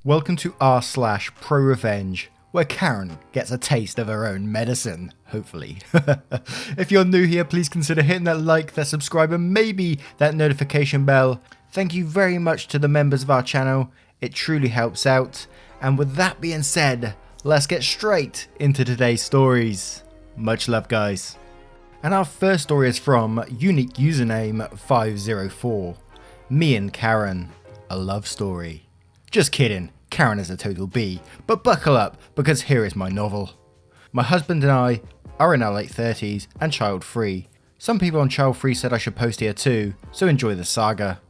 Welcome to r/ProRevenge, where Karen gets a taste of her own medicine, hopefully. If you're new here, please consider hitting that like, that subscribe, and maybe that notification bell. Thank you very much to the members of our channel, it truly helps out. And with that being said, let's get straight into today's stories. Much love, guys. And our first story is from unique username 504, Me and Karen, a love story. Just kidding, Karen is a total B, but buckle up because here is my novel. My husband and I are in our late 30s and child free. Some people on child free said I should post here too, so enjoy the saga.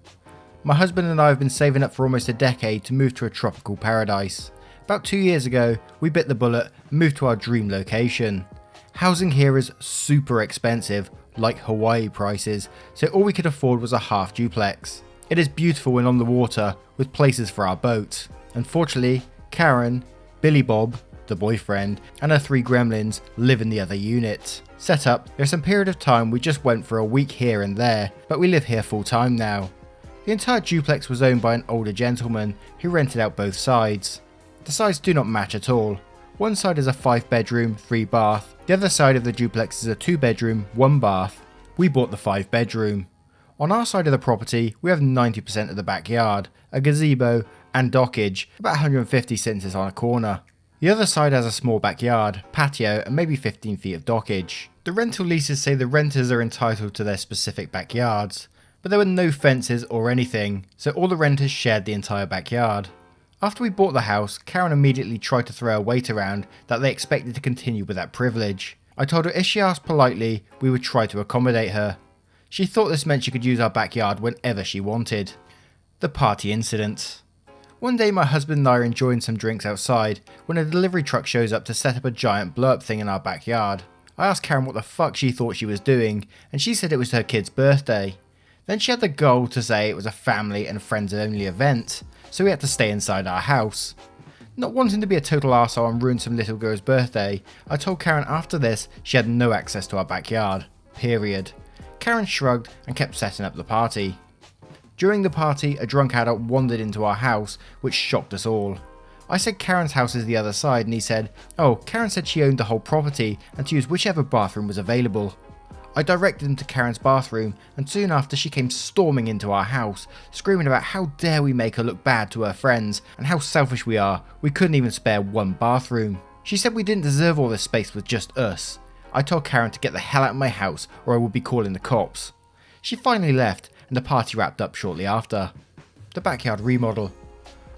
My husband and I have been saving up for almost a decade to move to a tropical paradise. About 2 years ago, we bit the bullet and moved to our dream location. Housing here is super expensive, like Hawaii prices, so all we could afford was a half duplex. It is beautiful when on the water, with places for our boat. Unfortunately, Karen, Billy Bob, the boyfriend, and her 3 gremlins live in the other unit. Set up, there's some period of time we just went for a week here and there, but we live here full time now. The entire duplex was owned by an older gentleman who rented out both sides. The sides do not match at all. One side is a 5-bedroom, 3-bath, the other side of the duplex is a 2-bedroom, 1-bath. We bought the 5-bedroom. On our side of the property, we have 90% of the backyard, a gazebo, and dockage, about 150 since it's on a corner. The other side has a small backyard, patio, and maybe 15 feet of dockage. The rental leases say the renters are entitled to their specific backyards, but there were no fences or anything, so all the renters shared the entire backyard. After we bought the house, Karen immediately tried to throw a weight around that they expected to continue with that privilege. I told her if she asked politely, we would try to accommodate her. She thought this meant she could use our backyard whenever she wanted. The party incident. One day my husband and I are enjoying some drinks outside when a delivery truck shows up to set up a giant blow-up thing in our backyard. I asked Karen what the fuck she thought she was doing, and she said it was her kid's birthday. Then she had the gall to say it was a family and friends only event, so we had to stay inside our house. Not wanting to be a total arsehole and ruin some little girl's birthday, I told Karen after this she had no access to our backyard. Period. Karen shrugged and kept setting up the party. During the party, a drunk adult wandered into our house, which shocked us all. I said Karen's house is the other side, and he said, oh, Karen said she owned the whole property and to use whichever bathroom was available. I directed him to Karen's bathroom, and soon after she came storming into our house, screaming about how dare we make her look bad to her friends, and how selfish we are, we couldn't even spare one bathroom. She said we didn't deserve all this space with just us. I told Karen to get the hell out of my house or I would be calling the cops. She finally left and the party wrapped up shortly after. The backyard remodel.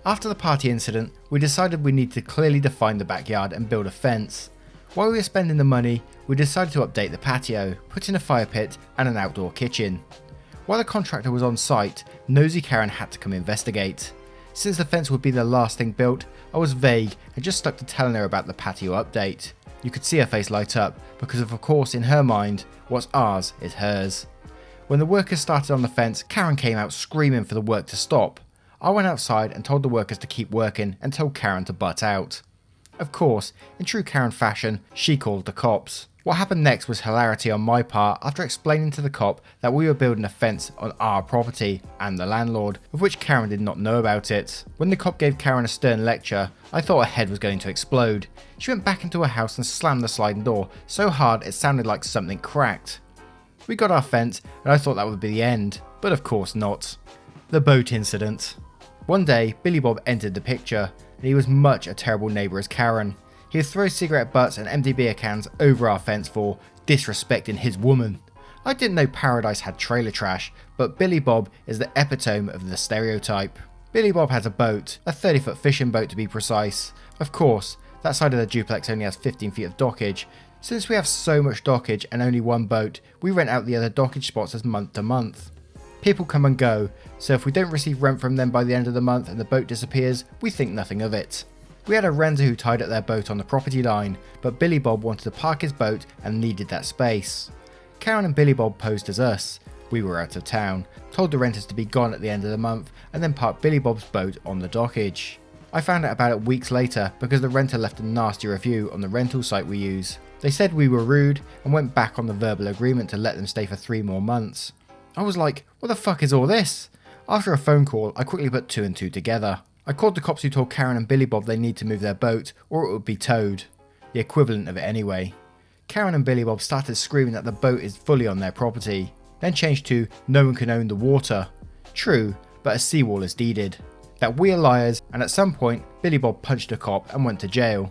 After the party incident, we decided we needed to clearly define the backyard and build a fence. While we were spending the money, we decided to update the patio, put in a fire pit and an outdoor kitchen. While the contractor was on site, nosy Karen had to come investigate. Since the fence would be the last thing built, I was vague and just stuck to telling her about the patio update. You could see her face light up because of course in her mind, what's ours is hers. When the workers started on the fence, Karen came out screaming for the work to stop. I went outside and told the workers to keep working and told Karen to butt out. Of course, in true Karen fashion, she called the cops. What happened next was hilarity on my part after explaining to the cop that we were building a fence on our property and the landlord, of which Karen did not know about it. When the cop gave Karen a stern lecture, I thought her head was going to explode. She went back into her house and slammed the sliding door so hard it sounded like something cracked. We got our fence and I thought that would be the end, but of course not. The boat incident. One day, Billy Bob entered the picture, and he was much a terrible neighbour as Karen. He would throw cigarette butts and empty beer cans over our fence for disrespecting his woman. I didn't know Paradise had trailer trash, but Billy Bob is the epitome of the stereotype. Billy Bob has a boat, a 30-foot fishing boat to be precise. Of course, that side of the duplex only has 15 feet of dockage. Since we have so much dockage and only one boat, we rent out the other dockage spots as month to month. People come and go, so if we don't receive rent from them by the end of the month and the boat disappears, we think nothing of it. We had a renter who tied up their boat on the property line, but Billy Bob wanted to park his boat and needed that space. Karen and Billy Bob posed as us. We were out of town, told the renters to be gone at the end of the month, and then parked Billy Bob's boat on the dockage. I found out about it weeks later because the renter left a nasty review on the rental site we use. They said we were rude and went back on the verbal agreement to let them stay for 3 more months. I was like, what the fuck is all this? After a phone call, I quickly put 2 and 2 together. I called the cops who told Karen and Billy Bob they need to move their boat or it would be towed. The equivalent of it anyway. Karen and Billy Bob started screaming that the boat is fully on their property, then changed to no one can own the water. True, but a seawall is deeded. That we are liars, and at some point Billy Bob punched a cop and went to jail.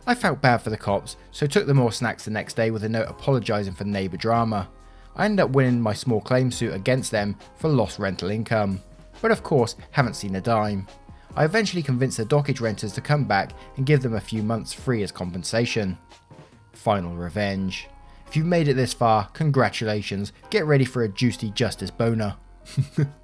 I felt bad for the cops, so took them all snacks the next day with a note apologising for neighbour drama. I ended up winning my small claim suit against them for lost rental income, but of course haven't seen a dime. I eventually convinced the dockage renters to come back and give them a few months free as compensation. Final revenge. If you've made it this far, congratulations, get ready for a juicy justice boner.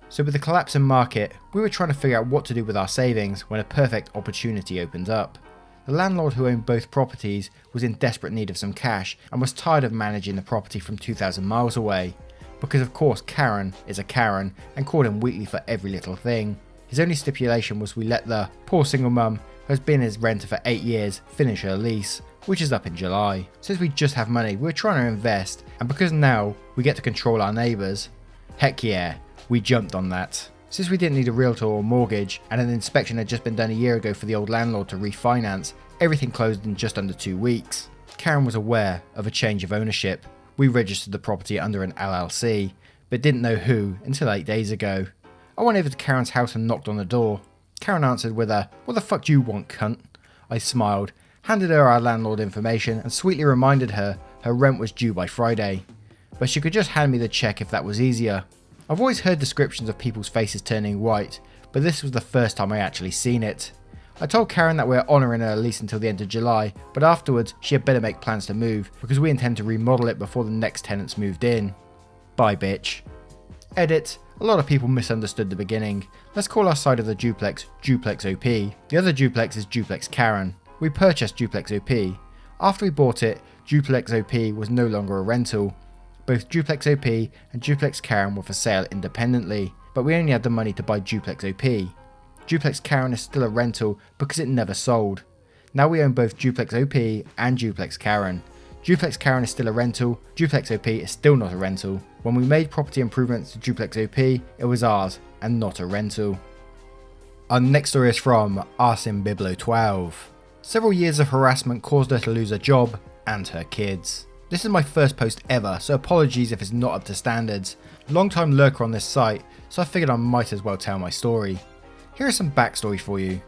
So with the collapse in market, we were trying to figure out what to do with our savings when a perfect opportunity opened up. The landlord who owned both properties was in desperate need of some cash and was tired of managing the property from 2,000 miles away, because of course Karen is a Karen and called him weekly for every little thing. His only stipulation was we let the poor single mum, who has been his renter for 8 years, finish her lease, which is up in July. Since we just have money, we were trying to invest, and because now we get to control our neighbours, heck yeah, we jumped on that. Since we didn't need a realtor or mortgage, and an inspection had just been done a year ago for the old landlord to refinance, everything closed in just under 2 weeks. Karen was aware of a change of ownership. We registered the property under an LLC, but didn't know who until 8 days ago. I went over to Karen's house and knocked on the door. Karen answered with a, "What the fuck do you want, cunt?" I smiled, handed her our landlord information and sweetly reminded her rent was due by Friday, but she could just hand me the check if that was easier. I've always heard descriptions of people's faces turning white, but this was the first time I actually seen it. I told Karen that we're honouring her lease until the end of July, but afterwards she had better make plans to move, because we intend to remodel it before the next tenants moved in. Bye bitch. Edit. A lot of people misunderstood the beginning. Let's call our side of the duplex Duplex OP. The other duplex is Duplex Karen. We purchased Duplex OP. After we bought it, Duplex OP was no longer a rental. Both Duplex OP and Duplex Karen were for sale independently, but we only had the money to buy Duplex OP. Duplex Karen is still a rental because it never sold. Now we own both Duplex OP and Duplex Karen. Duplex Karen is still a rental, Duplex OP is still not a rental. When we made property improvements to Duplex OP, it was ours and not a rental. Our next story is from Arsin Biblo 12. Several years of harassment caused her to lose her job and her kids. This is my first post ever, so apologies if it's not up to standards. Long time lurker on this site, so I figured I might as well tell my story. Here is some backstory for you.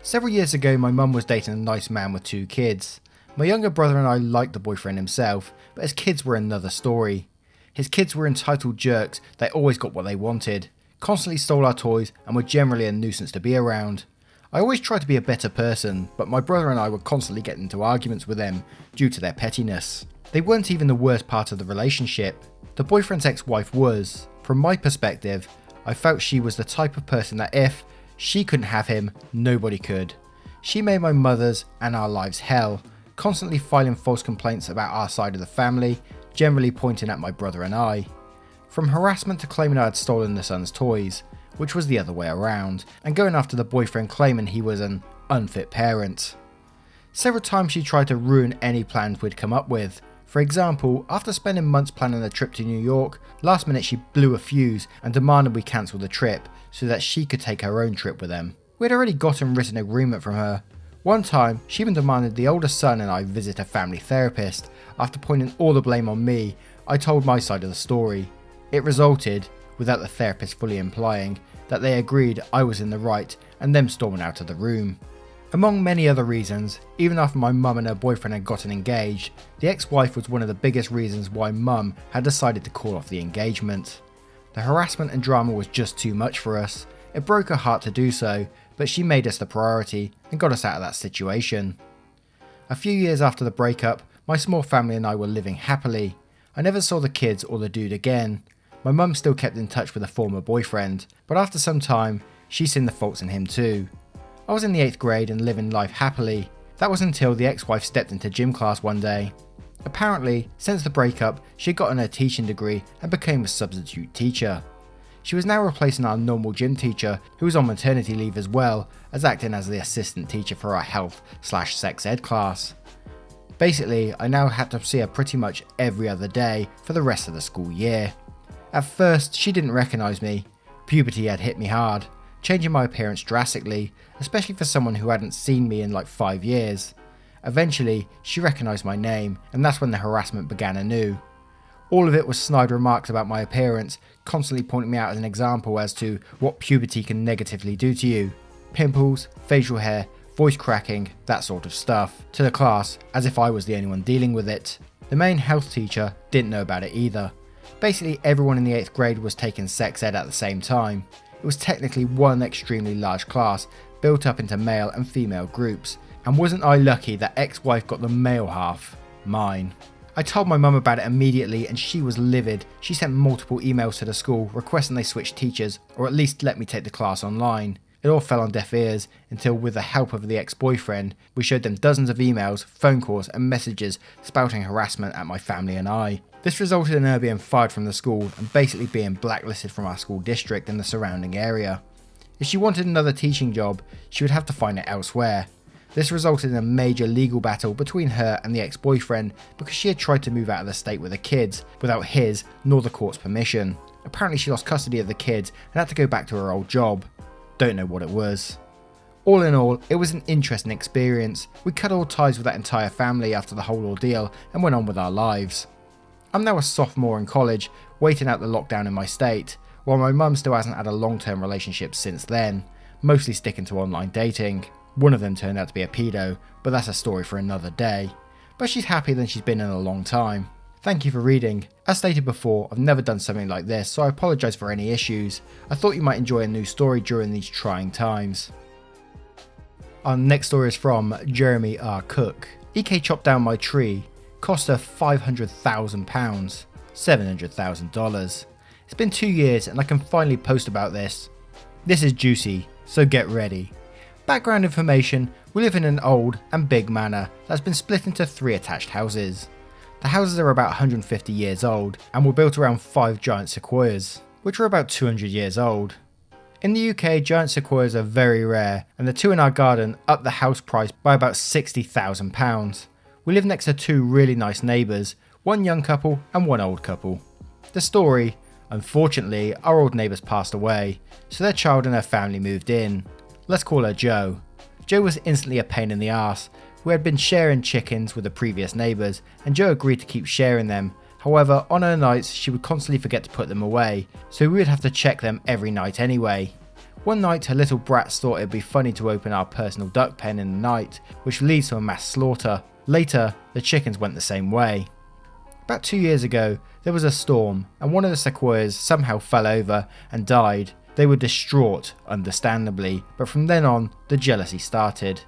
Several years ago, my mum was dating a nice man with 2 kids. My younger brother and I liked the boyfriend himself, but his kids were another story. His kids were entitled jerks, they always got what they wanted, constantly stole our toys and were generally a nuisance to be around. I always tried to be a better person, but my brother and I would constantly get into arguments with them due to their pettiness. They weren't even the worst part of the relationship. The boyfriend's ex-wife was. From my perspective, I felt she was the type of person that if she couldn't have him, nobody could. She made my mother's and our lives hell, constantly filing false complaints about our side of the family, generally pointing at my brother and I. From harassment to claiming I had stolen the son's toys, which was the other way around, and going after the boyfriend claiming he was an unfit parent. Several times she tried to ruin any plans we'd come up with. For example, after spending months planning a trip to New York, last minute she blew a fuse and demanded we cancel the trip so that she could take her own trip with them. We had already gotten written agreement from her. One time, she even demanded the older son and I visit a family therapist. After pointing all the blame on me, I told my side of the story. It resulted, without the therapist fully implying, that they agreed I was in the right and them storming out of the room. Among many other reasons, even after my mum and her boyfriend had gotten engaged, the ex-wife was one of the biggest reasons why mum had decided to call off the engagement. The harassment and drama was just too much for us. It broke her heart to do so, but she made us the priority and got us out of that situation. A few years after the breakup, my small family and I were living happily. I never saw the kids or the dude again. My mum still kept in touch with a former boyfriend, but after some time, she seen the faults in him too. I was in the 8th grade and living life happily. That was until the ex-wife stepped into gym class one day. Apparently, since the breakup, she had gotten her teaching degree and became a substitute teacher. She was now replacing our normal gym teacher, who was on maternity leave as well as acting as the assistant teacher for our health/sex ed class. Basically, I now had to see her pretty much every other day for the rest of the school year. At first, she didn't recognise me. Puberty had hit me hard. changing my appearance drastically, especially for someone who hadn't seen me in like 5 years. Eventually, she recognised my name, and that's when the harassment began anew. All of it was snide remarks about my appearance, constantly pointing me out as an example as to what puberty can negatively do to you. Pimples, facial hair, voice cracking, that sort of stuff, to the class, as if I was the only one dealing with it. The main health teacher didn't know about it either. Basically everyone in the 8th grade was taking sex ed at the same time. It was technically one extremely large class, built up into male and female groups, and wasn't I lucky that ex-wife got the male half? Mine. I told my mum about it immediately and she was livid. She sent multiple emails to the school requesting they switch teachers, or at least let me take the class online. It all fell on deaf ears until, with the help of the ex-boyfriend, we showed them dozens of emails, phone calls and messages spouting harassment at my family and I. This resulted in her being fired from the school and basically being blacklisted from our school district and the surrounding area. If she wanted another teaching job, she would have to find it elsewhere. This resulted in a major legal battle between her and the ex-boyfriend because she had tried to move out of the state with the kids without his nor the court's permission. Apparently she lost custody of the kids and had to go back to her old job. Don't know what it was. All in all, it was an interesting experience. We cut all ties with that entire family after the whole ordeal and went on with our lives. I'm now a sophomore in college, waiting out the lockdown in my state, while my mum still hasn't had a long-term relationship since then, mostly sticking to online dating. One of them turned out to be a pedo, but that's a story for another day. But she's happier than she's been in a long time. Thank you for reading. As stated before, I've never done something like this, so I apologise for any issues. I thought you might enjoy a new story during these trying times. Our next story is from Jeremy R. Cook. EK chopped down my tree. Cost her £500,000, $700,000. It's been 2 years and I can finally post about this. This is juicy, so get ready. Background information: we live in an old and big manor that's been split into 3 attached houses. The houses are about 150 years old and were built around 5 giant sequoias, which are about 200 years old. In the UK, giant sequoias are very rare, and the 2 in our garden upped the house price by about £60,000. We live next to 2 really nice neighbours, one young couple and one old couple. The story: unfortunately, our old neighbours passed away, so their child and her family moved in. Let's call her Jo. Jo was instantly a pain in the arse. We had been sharing chickens with the previous neighbours, and Jo agreed to keep sharing them. However, on her nights she would constantly forget to put them away, so we would have to check them every night anyway. One night her little brats thought it would be funny to open our personal duck pen in the night, which leads to a mass slaughter. Later, the chickens went the same way. About 2 years ago, there was a storm, and one of the sequoias somehow fell over and died. They were distraught, understandably, but from then on, the jealousy started.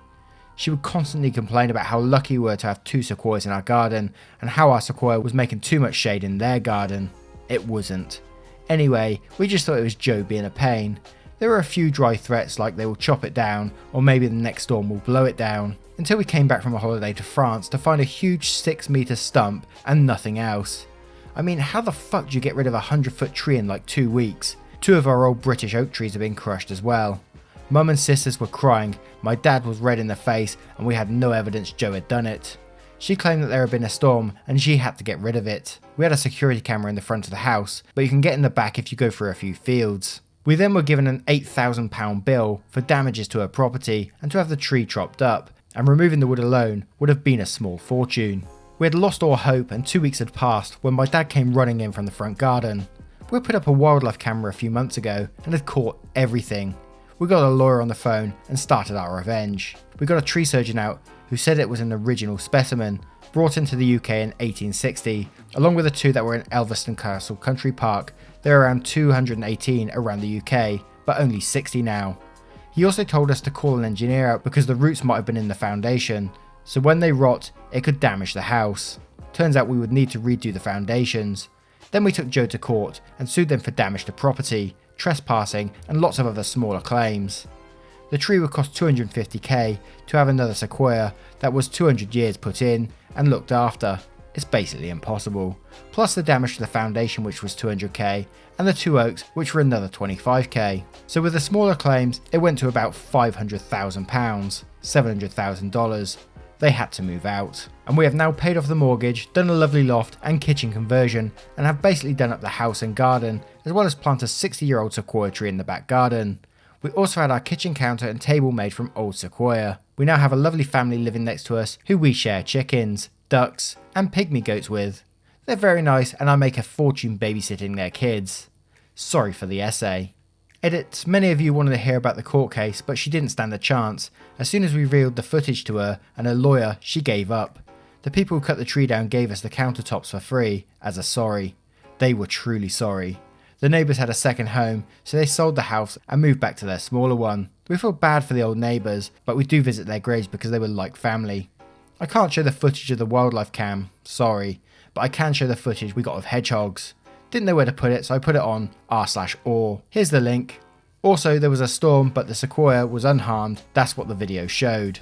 She would constantly complain about how lucky we were to have 2 sequoias in our garden, and how our sequoia was making too much shade in their garden. It wasn't. Anyway, we just thought it was Jo being a pain. There were a few dry threats like they will chop it down, or maybe the next storm will blow it down, until we came back from a holiday to France to find a huge 6-metre stump and nothing else. I mean, how the fuck do you get rid of a 100-foot tree in like 2 weeks? 2 of our old British oak trees have been crushed as well. Mum and sisters were crying, my dad was red in the face, and we had no evidence Jo had done it. She claimed that there had been a storm and she had to get rid of it. We had a security camera in the front of the house, but you can get in the back if you go through a few fields. We then were given an £8,000 bill for damages to her property and to have the tree chopped up, and removing the wood alone would have been a small fortune. We had lost all hope and 2 weeks had passed when my dad came running in from the front garden. We put up a wildlife camera a few months ago and had caught everything. We got a lawyer on the phone and started our revenge. We got a tree surgeon out who said it was an original specimen, brought into the UK in 1860, along with the 2 that were in Elveston Castle Country Park. There are around 218 around the UK, but only 60 now. He also told us to call an engineer out because the roots might have been in the foundation, so when they rot, it could damage the house. Turns out we would need to redo the foundations. Then we took Jo to court and sued them for damage to property, trespassing and lots of other smaller claims. The tree would cost $250k to have another sequoia that was 200 years put in and looked after. It's basically impossible. Plus the damage to the foundation, which was $200k, and the 2 oaks, which were another $25k. So with the smaller claims, it went to about £500,000, $700,000. They had to move out. And we have now paid off the mortgage, done a lovely loft and kitchen conversion, and have basically done up the house and garden, as well as plant a 60-year-old sequoia tree in the back garden. We also had our kitchen counter and table made from old sequoia. We now have a lovely family living next to us who we share chickens, ducks, and pygmy goats with. They're very nice and I make a fortune babysitting their kids. Sorry for the essay. Edit, many of you wanted to hear about the court case, but she didn't stand a chance. As soon as we revealed the footage to her and her lawyer, she gave up. The people who cut the tree down gave us the countertops for free, as a sorry. They were truly sorry. The neighbours had a second home, so they sold the house and moved back to their smaller one. We feel bad for the old neighbours, but we do visit their graves because they were like family. I can't show the footage of the wildlife cam, sorry, but I can show the footage we got of hedgehogs. Didn't know where to put it, so I put it on r/or. Here's the link. Also, there was a storm, but the sequoia was unharmed. That's what the video showed.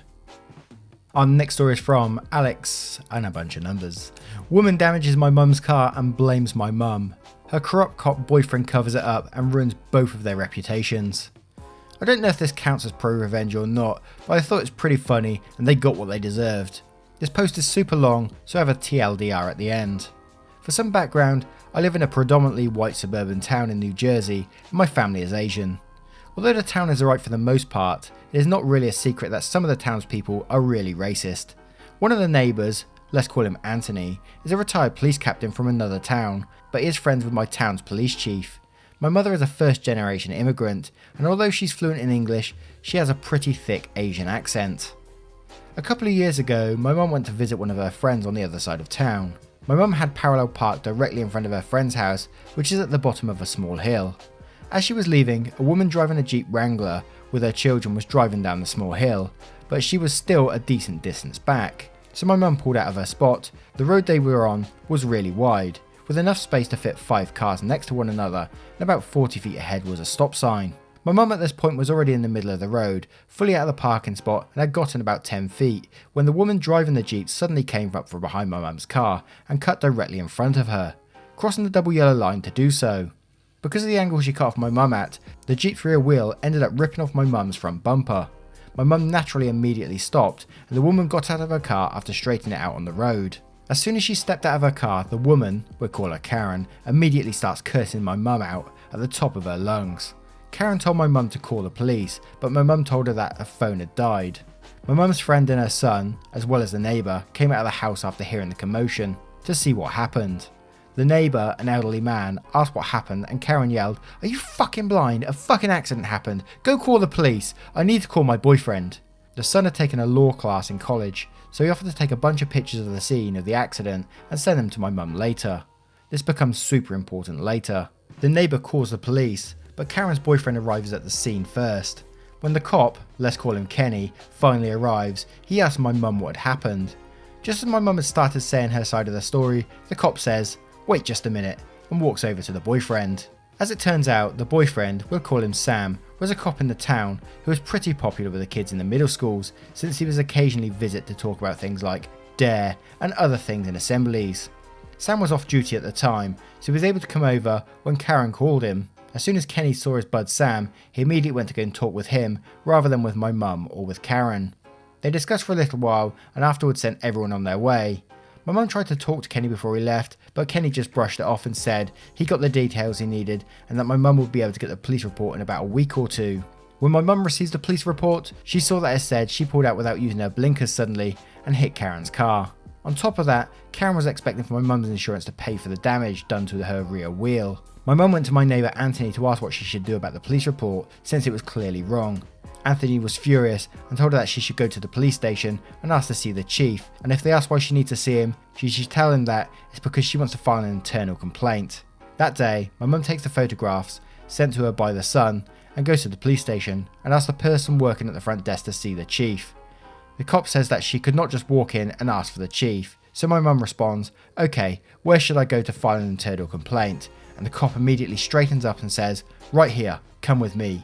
Our next story is from Alex, and a bunch of numbers. Woman damages my mum's car and blames my mum. Her corrupt cop boyfriend covers it up and ruins both of their reputations. I don't know if this counts as pro-revenge or not, but I thought it's pretty funny and they got what they deserved. This post is super long, so I have a TLDR at the end. For some background, I live in a predominantly white suburban town in New Jersey and my family is Asian. Although the town is alright for the most part, it is not really a secret that some of the townspeople are really racist. One of the neighbours, let's call him Anthony, is a retired police captain from another town, but he is friends with my town's police chief. My mother is a first generation immigrant, and although she's fluent in English, she has a pretty thick Asian accent. A couple of years ago, my mum went to visit one of her friends on the other side of town. My mum had parallel parked directly in front of her friend's house, which is at the bottom of a small hill. As she was leaving, a woman driving a Jeep Wrangler with her children was driving down the small hill, but she was still a decent distance back. So my mum pulled out of her spot. The road they were on was really wide, with enough space to fit 5 cars next to one another, and about 40 feet ahead was a stop sign. My mum at this point was already in the middle of the road, fully out of the parking spot, and had gotten about 10 feet, when the woman driving the Jeep suddenly came up from behind my mum's car and cut directly in front of her, crossing the double yellow line to do so. Because of the angle she cut off my mum at, the Jeep's rear wheel ended up ripping off my mum's front bumper. My mum naturally immediately stopped, and the woman got out of her car after straightening it out on the road. As soon as she stepped out of her car, the woman, we'll call her Karen, immediately starts cursing my mum out at the top of her lungs. Karen told my mum to call the police, but my mum told her that her phone had died. My mum's friend and her son, as well as the neighbour, came out of the house after hearing the commotion to see what happened. The neighbour, an elderly man, asked what happened and Karen yelled, "Are you fucking blind? A fucking accident happened. Go call the police. I need to call my boyfriend." The son had taken a law class in college, so he offered to take a bunch of pictures of the scene of the accident and send them to my mum later. This becomes super important later. The neighbour calls the police, but Karen's boyfriend arrives at the scene first. When the cop, let's call him Kenny, finally arrives, he asks my mum what had happened. Just as my mum had started saying her side of the story, the cop says, "Wait just a minute," and walks over to the boyfriend. As it turns out, the boyfriend, we'll call him Sam, was a cop in the town who was pretty popular with the kids in the middle schools since he was occasionally visit to talk about things like DARE and other things in assemblies. Sam was off duty at the time, so he was able to come over when Karen called him. As soon as Kenny saw his bud Sam, he immediately went to go and talk with him rather than with my mum or with Karen. They discussed for a little while and afterwards sent everyone on their way. My mum tried to talk to Kenny before he left, but Kenny just brushed it off and said he got the details he needed and that my mum would be able to get the police report in about a week or two. When my mum receives the police report, she saw that it said she pulled out without using her blinkers suddenly and hit Karen's car. On top of that, Karen was expecting for my mum's insurance to pay for the damage done to her rear wheel. My mum went to my neighbour Anthony to ask what she should do about the police report since it was clearly wrong. Anthony was furious and told her that she should go to the police station and ask to see the chief, and if they ask why she needs to see him, she should tell him that it's because she wants to file an internal complaint. That day, my mum takes the photographs sent to her by the son and goes to the police station and asks the person working at the front desk to see the chief. The cop says that she could not just walk in and ask for the chief, so my mum responds, "Okay, where should I go to file an internal complaint?" And the cop immediately straightens up and says, "Right here, come with me."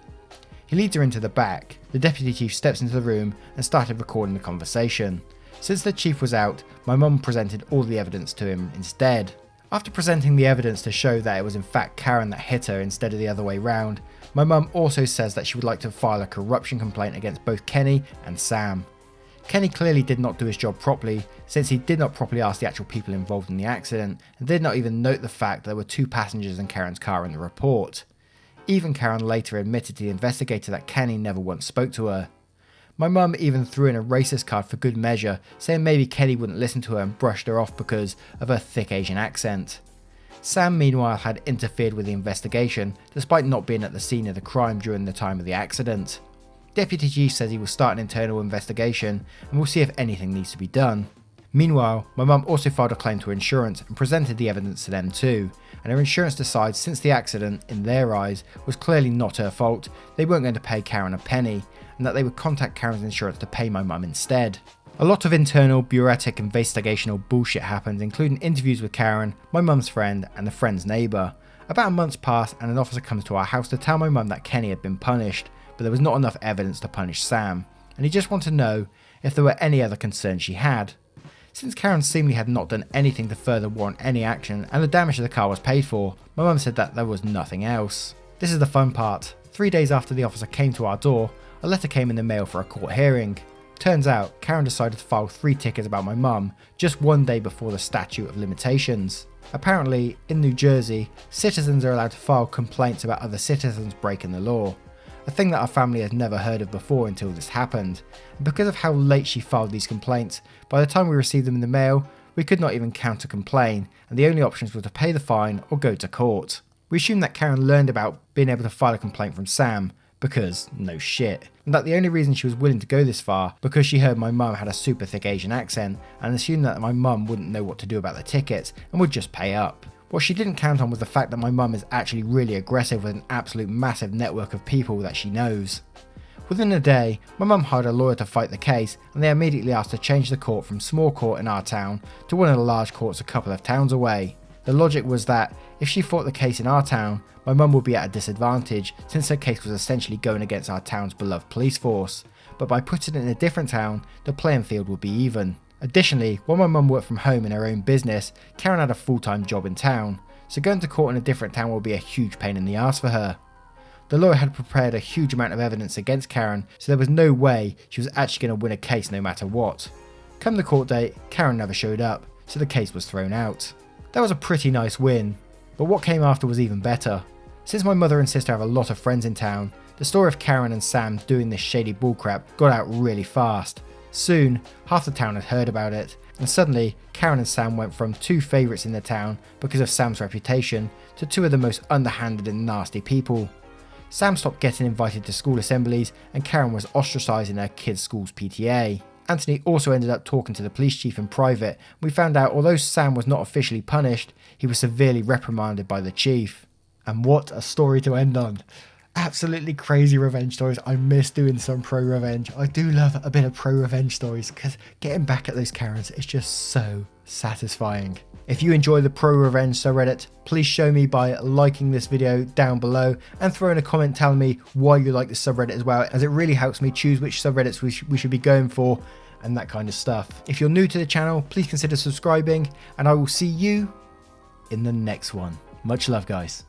He leads her into the back. The deputy chief steps into the room and started recording the conversation. Since the chief was out, my mum presented all the evidence to him instead. After presenting the evidence to show that it was in fact Karen that hit her instead of the other way round, my mum also says that she would like to file a corruption complaint against both Kenny and Sam. Kenny clearly did not do his job properly, since he did not properly ask the actual people involved in the accident and did not even note the fact that there were 2 passengers in Karen's car in the report. Even Karen later admitted to the investigator that Kenny never once spoke to her. My mum even threw in a racist card for good measure, saying maybe Kenny wouldn't listen to her and brushed her off because of her thick Asian accent. Sam meanwhile had interfered with the investigation, despite not being at the scene of the crime during the time of the accident. Deputy Chief says he will start an internal investigation and will see if anything needs to be done. Meanwhile, my mum also filed a claim to insurance and presented the evidence to them too, and her insurance decides since the accident, in their eyes, was clearly not her fault, they weren't going to pay Karen a penny, and that they would contact Karen's insurance to pay my mum instead. A lot of internal, bureaucratic investigational bullshit happened, including interviews with Karen, my mum's friend, and the friend's neighbour. About a month's passed and an officer comes to our house to tell my mum that Kenny had been punished, but there was not enough evidence to punish Sam, and he just wanted to know if there were any other concerns she had. Since Karen seemingly had not done anything to further warrant any action and the damage to the car was paid for, my mum said that there was nothing else. This is the fun part. 3 days after the officer came to our door, a letter came in the mail for a court hearing. Turns out, Karen decided to file 3 tickets about my mum just 1 day before the statute of limitations. Apparently, in New Jersey, citizens are allowed to file complaints about other citizens breaking the law. A thing that our family had never heard of before until this happened. And because of how late she filed these complaints, by the time we received them in the mail, we could not even counter-complain, and the only options were to pay the fine or go to court. We assumed that Karen learned about being able to file a complaint from Sam, because no shit, and that the only reason she was willing to go this far because she heard my mum had a super thick Asian accent and assumed that my mum wouldn't know what to do about the tickets and would just pay up. What she didn't count on was the fact that my mum is actually really aggressive with an absolute massive network of people that she knows. Within a day, my mum hired a lawyer to fight the case, and they immediately asked to change the court from small court in our town to one of the large courts a couple of towns away. The logic was that if she fought the case in our town, my mum would be at a disadvantage since her case was essentially going against our town's beloved police force, but by putting it in a different town, the playing field would be even. Additionally, while my mum worked from home in her own business, Karen had a full-time job in town, so going to court in a different town would be a huge pain in the ass for her. The lawyer had prepared a huge amount of evidence against Karen, so there was no way she was actually going to win a case no matter what. Come the court date, Karen never showed up, so the case was thrown out. That was a pretty nice win, but what came after was even better. Since my mother and sister have a lot of friends in town, the story of Karen and Sam doing this shady bullcrap got out really fast. Soon, half the town had heard about it, and suddenly Karen and Sam went from 2 favourites in the town because of Sam's reputation to 2 of the most underhanded and nasty people. Sam stopped getting invited to school assemblies and Karen was ostracised in her kids' school's PTA. Anthony also ended up talking to the police chief in private, and we found out although Sam was not officially punished, he was severely reprimanded by the chief. And what a story to end on. Absolutely crazy revenge stories. I miss doing some pro-revenge. I do love a bit of pro-revenge stories because getting back at those Karens is just so satisfying. If you enjoy the pro-revenge subreddit, please show me by liking this video down below and throwing a comment telling me why you like this subreddit as well, as it really helps me choose which subreddits we should be going for and that kind of stuff. If you're new to the channel, please consider subscribing and I will see you in the next one. Much love, guys.